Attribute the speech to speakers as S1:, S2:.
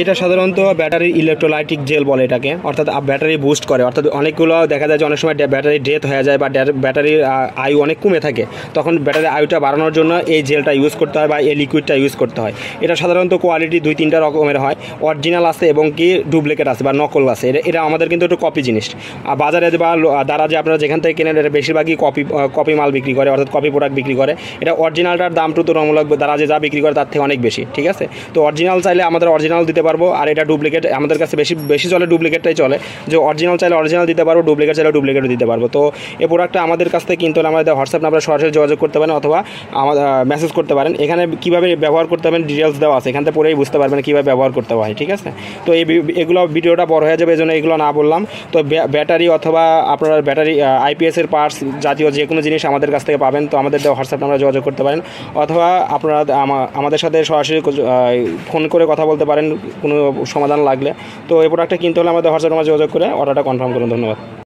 S1: এটা সাধারণত ব্যাটারির ইলেকট্রোলাইটিক জেল বলে এটাকে, অর্থাৎ ব্যাটারি বুস্ট করে। অর্থাৎ অনেকগুলো দেখা যায় যে অনেক সময় ব্যাটারি ডেথ হয়ে যায় বা ব্যাটারির আয়ু অনেক কমে থাকে, তখন ব্যাটারির আয়ুটা বাড়ানোর জন্য এই জেলটা ইউজ করতে হয় বা এই লিকুইডটা ইউজ করতে হয়। এটা সাধারণত কোয়ালিটি 2-3টা রকমের হয়, অরিজিনাল আছে এবং কি ডুপ্লিকেট আছে বা নকল আছে। এটা আমাদের কিন্তু একটু কপি জিনিস। আর বাজারে বা দ্বারা যে আপনারা যেখান থেকে কেনেন এটা বেশিরভাগই কপি মাল বিক্রি করে, অর্থাৎ কপি প্রোডাক্ট বিক্রি করে। এটা অরিজিনালটার দাম তুলনামূলক দ্বারা যে যা বিক্রি করে তার থেকে অনেক বেশি, ঠিক আছে। তো অরিজিনাল চাইলে আমাদের অরিজিনাল দিতে পারবো, আর এটা ডুপ্লিকেট আমাদের কাছে বেশি চলে, ডুপ্লিকেটটাই চলে। যে অরিজিনাল চাইলে অরিজিনাল দিতে পারবো, ডুপ্লিকেট চাইলে ডুপ্লিকেটও দিতে পারবো। তো এই প্রোডাক্টটা আমাদের কাছ থেকে কিনতে হলে আমাদের হোয়াটসঅ্যাপ নাম্বারে সরাসরি যোগাযোগ করতে পারেন অথবা আমাদের মেসেজ করতে পারেন। এখানে কীভাবে ব্যবহার করতে পারেন ডিটেলস দেওয়া আছে, এখান থেকে পড়েই বুঝতে পারবেন কীভাবে ব্যবহার করতে হয়, ঠিক আছে। তো এগুলো ভিডিওটা বড় হয়ে যাবে, এই জন্য এগুলো না বললাম। তো ব্যাটারি অথবা আপনার ব্যাটারি আইপিএসের পার্টস জাতীয় যে কোনো জিনিস আমাদের কাছ থেকে পাবেন। তো আমাদের হোয়াটসঅ্যাপ নাম্বারে যোগাযোগ করতে পারেন অথবা আপনারা আমাদের সাথে সরাসরি ফোন করে কথা বলতে পারেন কোনো সমাধান লাগলে। তো এই প্রোডাক্টটা কিনতে হলে আমাদের হোয়াটসঅ্যাপ নাম্বারে যোগাযোগ করে অর্ডারটা কনফার্ম করুন। ধন্যবাদ।